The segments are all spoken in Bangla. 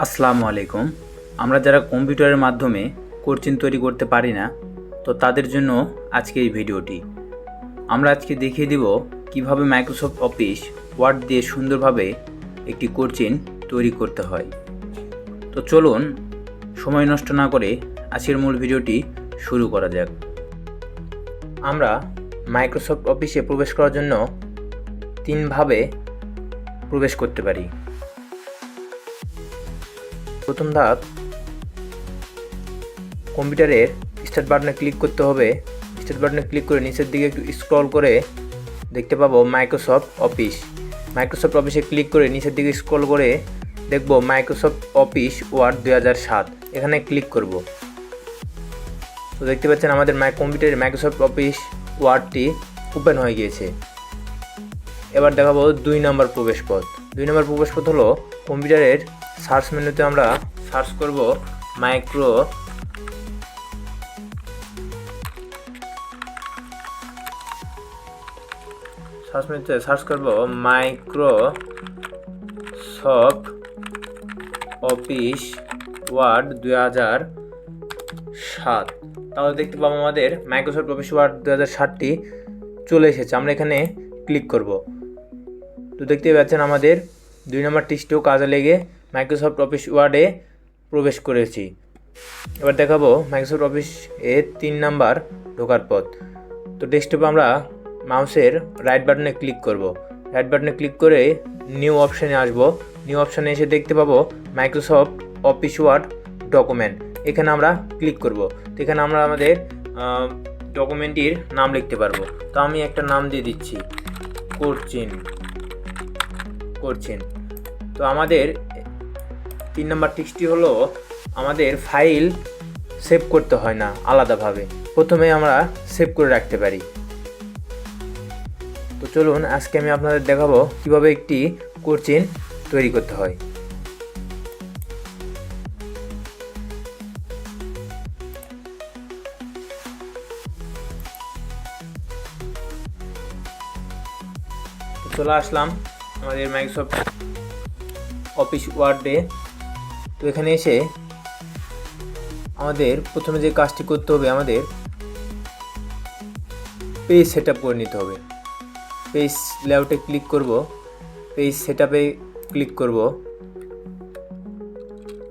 আসসালামু আলাইকুম। আমরা যারা কম্পিউটারের মাধ্যমে কোর্চিং তৈরি করতে পারি না, তো তাদের জন্য আজকে এই ভিডিওটি। আমরা আজকে দেখিয়ে দিব কিভাবে মাইক্রোসফট অফিস ওয়ার্ড দিয়ে সুন্দরভাবে একটি কোর্চিং তৈরি করতে হয়। তো চলুন সময় নষ্ট না করে আজকের মূল ভিডিওটি শুরু করা যাক। আমরা মাইক্রোসফট অফিসে প্রবেশ করার জন্য তিনভাবে প্রবেশ করতে পারি। প্রথম ধাপ, কম্পিউটারের স্টার্ট বাটনে ক্লিক করতে হবে। স্টার্ট বাটনে ক্লিক করে নিচের দিকে একটু স্ক্রল করে দেখতে পাবো মাইক্রোসফট অফিস। মাইক্রোসফট অফিসে ক্লিক করে নিচের দিকে স্ক্রল করে দেখব মাইক্রোসফট অফিস ওয়ার্ড 2007। এখানে ক্লিক করব। তো দেখতে পাচ্ছেন আমাদের কম্পিউটারে মাইক্রোসফট অফিস ওয়ার্ডটি ওপেন হয়ে গিয়েছে। এবার দেখাবো 2 নম্বর প্রবেশপথ। 2 নম্বর প্রবেশপথ হলো কম্পিউটারের সার্চ মেনুতে আমরা সার্চ করব মাইক্রোসফট অফিস ওয়ার্ড 2007। তাহলে দেখতে পাবো আমাদের মাইক্রোসফট অফিস ওয়ার্ড 2007টি চলে এসেছে। আমরা এখানে ক্লিক করব। তো দেখতে পাচ্ছেন আমাদের 2 নম্বর টেক্সটও কাজে লেগে মাইক্রোসফট অফিস ওয়ার্ডে প্রবেশ করেছি। এবার দেখাবো মাইক্রোসফট অফিস এর 3 নাম্বার ঢোকার পথ। তো ডেস্কটপে আমরা মাউসের রাইট বাটনে ক্লিক করব। রাইট বাটনে ক্লিক করে নিউ অপশানে আসব। নিউ অপশানে এসে দেখতে পাবো মাইক্রোসফট অফিস ওয়ার্ড ডকুমেন্ট। এখানে আমরা ক্লিক করব। তো এখানে আমরা আমাদের ডকুমেন্টটির নাম লিখতে পারবো। তো আমি একটা নাম দিয়ে দিচ্ছি, কোর্চিং। তো আমাদের 3 নম্বর টিপসটি হলো আমাদের ফাইল সেভ করতে হয় না আলাদাভাবে, প্রথমে আমরা সেভ করে রাখতে পারি। তো চলুন আজকে আমি আপনাদের দেখাবো কিভাবে একটি কোর্চিং তৈরি করতে হয়। চলে আসলাম আমাদের মাইক্রোসফট অফিস ওয়ার্ডে। তো এখানে এসে আমাদের প্রথমে যে কাজটি করতে হবে, আমাদের পেজ সেট আপ করে নিতে হবে। পেজ লেআউটে ক্লিক করব, পেজ সেট আপে ক্লিক করব।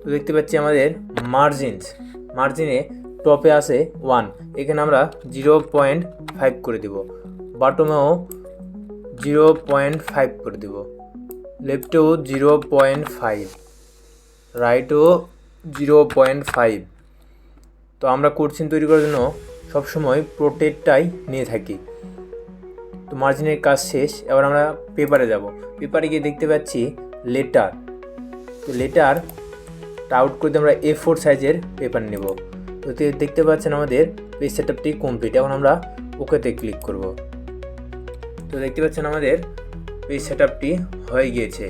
তো দেখতে পাচ্ছি আমাদের মার্জিনে টপে আছে 1, এখানে আমরা 0.5 করে দেব। বটমেও 0.5 করে দেব, লেফটেও 0.5, রাইটও 0.5। তো আমরা কোর্চিং তৈরি করার জন্য সবসময় প্রোটেক্টটাই নিয়ে থাকি। তো মার্জিনের কাজ শেষ। এবার আমরা পেপারে যাব। পেপারে গিয়ে দেখতে পাচ্ছি লেটার। তো লেটারটা আউট করতে আমরা A4 সাইজের পেপার নেব। তো দেখতে পাচ্ছেন আমাদের পেজ সেটআপটি কমপ্লিট। এখন আমরা ওকেতে ক্লিক করব। তো দেখতে পাচ্ছেন আমাদের পেজ সেটআপটি হয়ে গিয়েছে।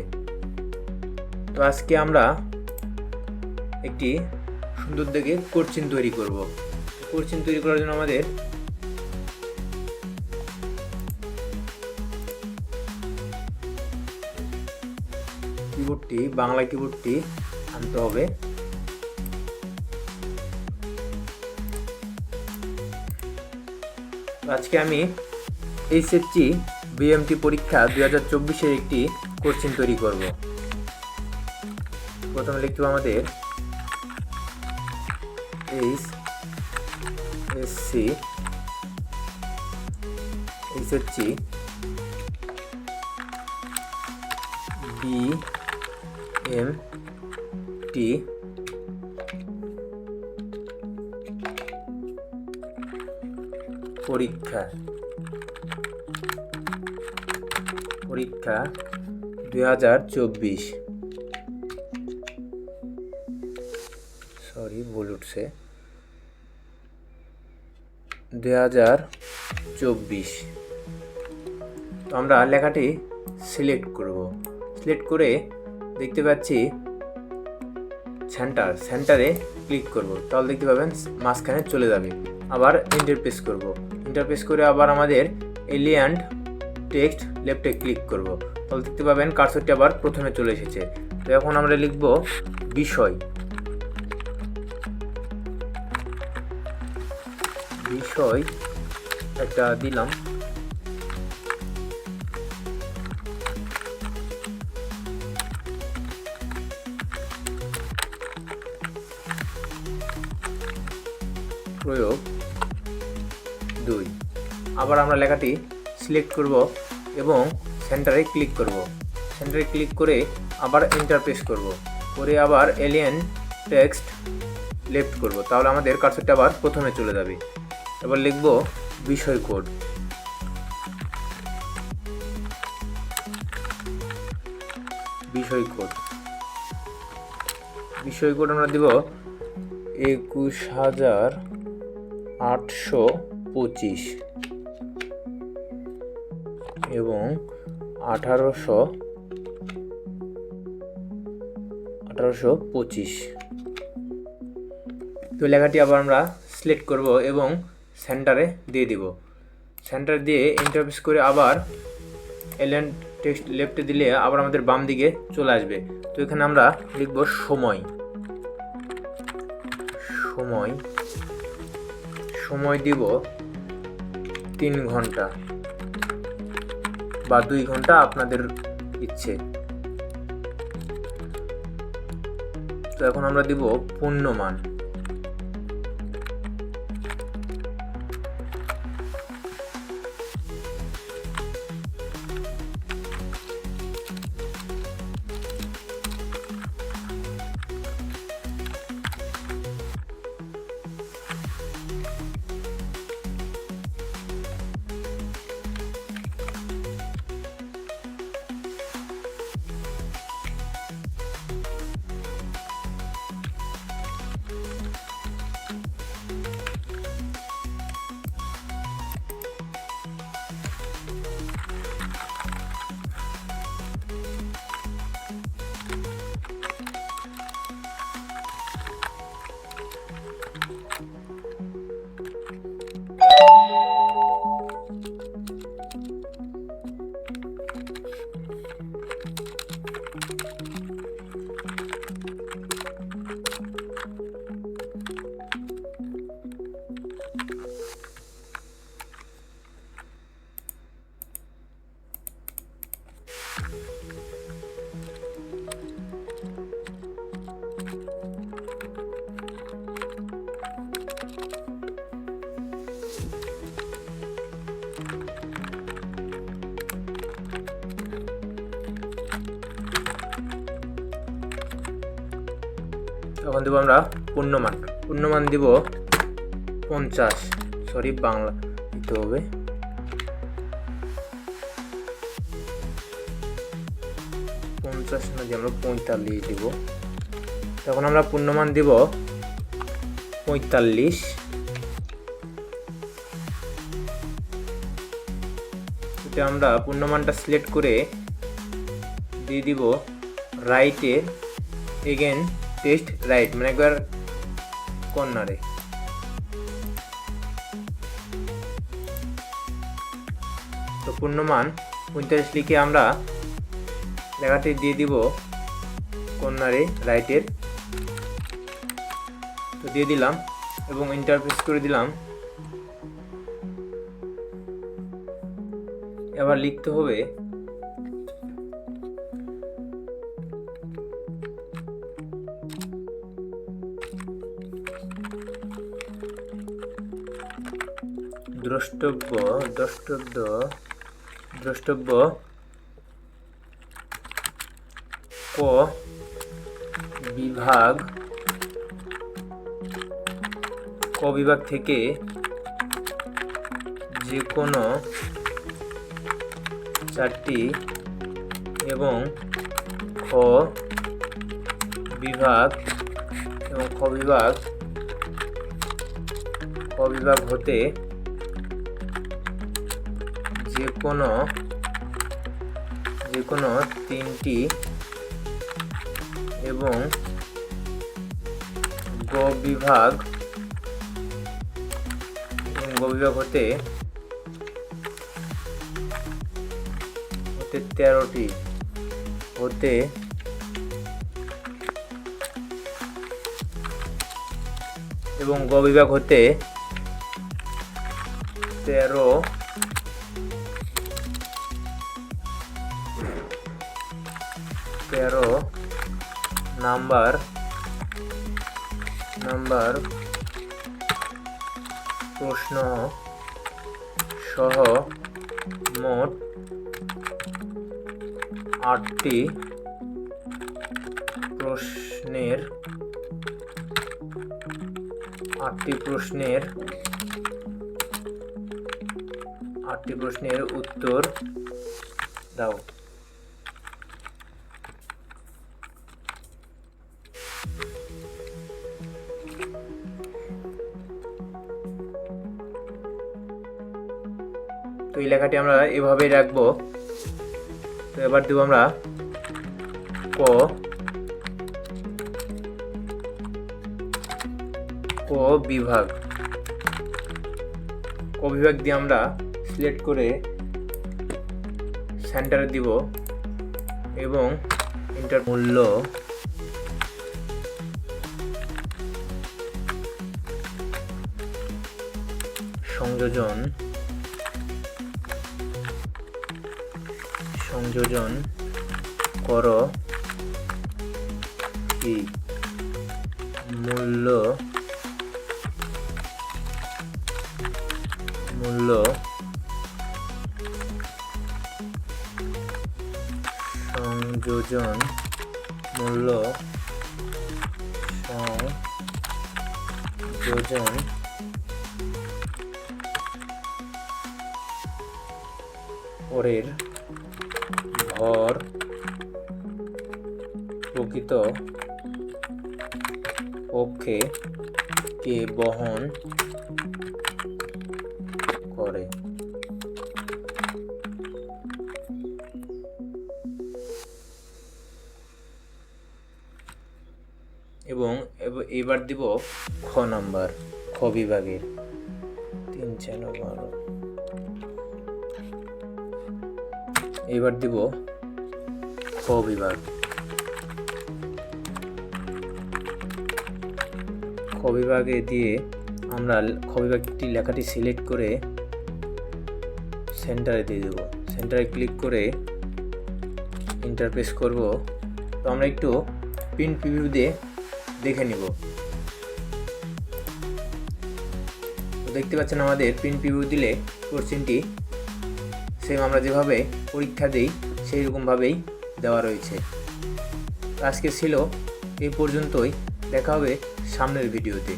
তো আজকে আমরা একটি সুন্দর দেখে কোর্চিং তৈরি করব। কোর্চিং তৈরি করার জন্য আমাদের বাংলা কিবোর্ডটি আনতে হবে। আজকে আমি HSC BMT পরীক্ষা 2024-এর একটি কোর্চিং তৈরি করব। প্রথমে লিখতে হবে আমাদের HSC BMT পরীক্ষা 2024। ভুল উঠছে, 2024। তো আমরা লেখাটি সিলেক্ট করব। সিলেক্ট করে দেখতে পাচ্ছি সেন্টারে ক্লিক করব। তাহলে দেখতে পাবেন মাঝখানে চলে যাবে। আবার ইন্টারপ্রেস করব। ইন্টারপ্রেস করে আবার আমাদের এলিয়ান্ট টেক্সট লেফটে ক্লিক করব। তাহলে দেখতে পাবেন কার্সরটি আবার প্রথমে চলে এসেছে। তো এখন আমরা লিখব বিষয়। বিষয় একটা দিলাম, প্রয়োগ 2। আবার আমরা লেখাটি সিলেক্ট করব এবং সেন্টারে ক্লিক করব। সেন্টারে ক্লিক করে আবার এন্টার প্রেস করব, করে আবার এলিয়েন টেক্সট লেফট করব, তাহলে আমাদের কার্সরটা আবার প্রথমে চলে যাবে। এবার লিখব বিষয় কোড। বিষয় কোড আমরা দিব 21,825 এবং 1825। তো লেখাটি আবার আমরা সিলেক্ট করব এবং সেন্টারে দিয়ে দিব। সেন্টার দিয়ে ইন্টারপ্রেস করে আবার এলিয়েন টেক্সট লেফটে দিলে আবার আমাদের বাম দিকে চলে আসবে। তো এখানে আমরা লিখব সময়। সময় দিব 3 ঘন্টা বা 2 ঘন্টা, আপনাদের ইচ্ছে। তো এখন আমরা দিব পূর্ণমান। তখন দেব আমরা পূর্ণমান দিব 50, সরি বাংলা দিতে হবে, 50 না দিয়ে আমরা 45 দিব। তখন আমরা পূর্ণমান দিব 45। এটা আমরা পূর্ণমানটা সিলেক্ট করে দিয়ে দিব রাইটে এগেন টেক্সট রাইট, মানে একবার কর্নারে। তো পূর্ণমান 45 লিখে আমরা লেখাটি দিয়ে দিব কর্নারে রাইটের। তো দিয়ে দিলাম এবং এন্টার প্রেস করে দিলাম। এবার লিখতে হবে দ্রষ্টব্য ক বিভাগ থেকে যে কোনো 4টি এবং খ বিভাগ হতে যে কোনো 3টি এবং গ বিভাগ হতে 13টি হতে এবং গ বিভাগ হতে 13 নাম্বার প্রশ্ন সহ মোট 8টি প্রশ্নের উত্তর দাও। তো এই লেখাটি আমরা এভাবেই রাখবো। তো এবার দেব আমরা ক বিভাগ। ক বিভাগ দিয়ে আমরা সিলেক্ট করে সেন্টারে দিব এবং ইন্টার মূল্য সংযোজন করো কি মূল্য সংযোজন পরের ভর প্রকৃত পক্ষে কে বহন করে। এবং এবার দিব খ নাম্বার, খ বিভাগের 3, 4, 12। এবার দিব খ বিভাগ। খ বিভাগে দিয়ে আমরা খ বিভাগটি লেখাটি সিলেক্ট করে সেন্টারে দিয়ে দেব। সেন্টারে ক্লিক করে ইন্টারপ্রেস করব। তো আমরা একটু প্রিন্ট প্রিভিউ দিয়ে দেখে নিব। তো দেখতে পাচ্ছেন আমাদের প্রিন্ট প্রিভিউ দিলে কোশ্চেনটি সেম আমরা যেভাবে পরীক্ষা দিই সেই রকমভাবেই দেওয়া রয়েছে। আজকে ছিল এই পর্যন্তই, দেখা হবে সামনের ভিডিওতে।